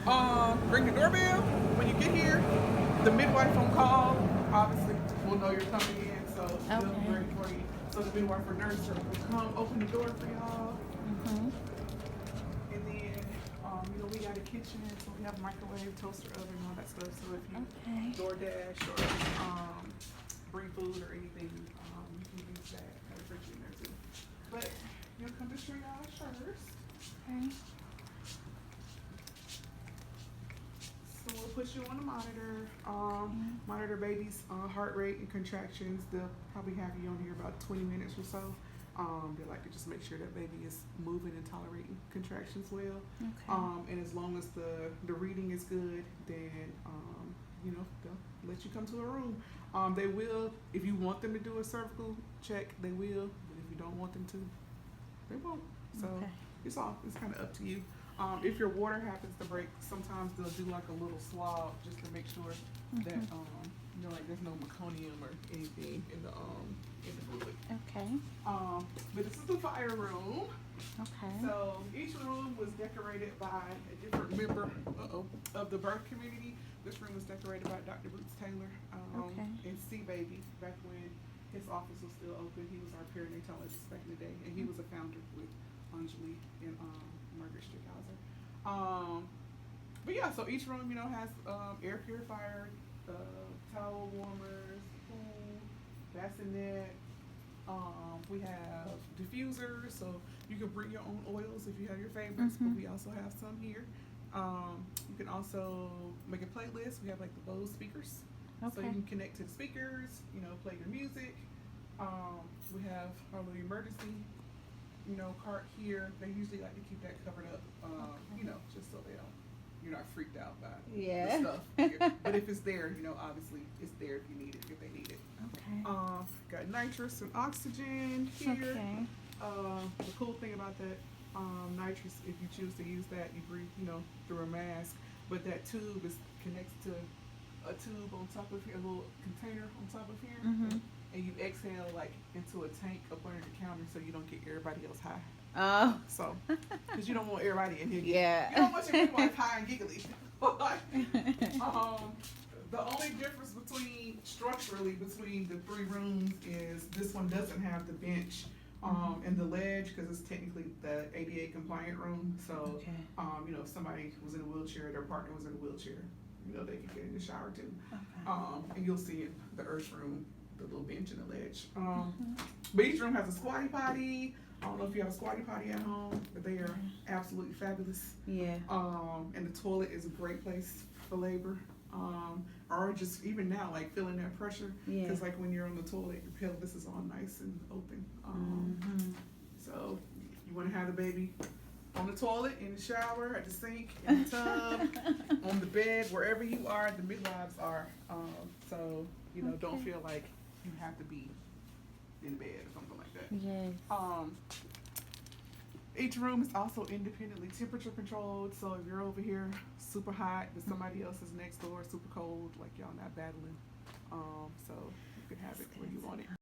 Ring the doorbell. When you get here, the midwife on call obviously will know you're coming in, so they'll be Okay. ready for you. So the midwife or nurse will come open the door for y'all. Mhm. And then, we got a kitchen, so we have a microwave, toaster oven, all that stuff. So if you Okay. DoorDash or bring food or anything, you can use that. Have a fridge in there too. But you'll come to triage first. Okay. So we'll put you on the monitor, monitor baby's heart rate and contractions. They'll probably have you on here about 20 minutes or so. They like to just make sure that baby is moving and tolerating contractions well. Okay. And as long as the reading is good, then they'll let you come to a room. They will, if you want them to do a cervical check, they will. But if you don't want them to, they won't. So Okay. it's kind of up to you. If your water happens to break, sometimes they'll do like a little swab just to make sure that like there's no meconium or anything in the fluid. Okay. But this is the fire room. Okay. So each room was decorated by a different member of the birth community. This room was decorated by Dr. Bruce Taylor Okay. and C Baby back when his office was still open. He was our perinatologist back in the day, and he was a founder with Anjali and Margaret Strickhauser. But yeah, so each room, has air purifier, towel warmers, pool, bassinet. We have diffusers, so you can bring your own oils if you have your favorites, but we also have some here. You can also make a playlist. We have like the Bose speakers. So you Okay. can connect to the speakers, play your music. We have our little emergency, cart here. They usually like to keep that covered up, just so you're not freaked out by Yeah. the stuff here. But if it's there, obviously it's there if you need it, if they need it. Okay. Got nitrous and oxygen here. Okay. The cool thing about that nitrous, if you choose to use that, you breathe, through a mask. But that tube connects to a tube on top of here, a little container on top of here, and you exhale like into a tank up under the counter, so you don't get everybody else high. Oh. So, because you don't want everybody in here. Yeah. You don't want your midwife high and giggly. The only difference structurally between the three rooms is this one doesn't have the bench and the ledge, because it's technically the ADA compliant room. So, Okay. If somebody was in a wheelchair, their partner was in a wheelchair, they could get in the shower too. Okay. And you'll see in the Earth room, the little bench and the ledge. But each room has a squatty potty. I don't know if you have a squatty potty at home, but they are absolutely fabulous. Yeah. And the toilet is a great place for labor. Or just even now, like feeling that pressure. Yeah. Because like when you're on the toilet, your pelvis is all nice and open. So you want to have the baby on the toilet, in the shower, at the sink, in the tub, on the bed, wherever you are, the midwives are. So, don't feel like you have to be in bed or something like that. Yes. Each room is also independently temperature controlled, so if you're over here super hot, but somebody else is next door super cold, like y'all not battling. So you can have it where you want it.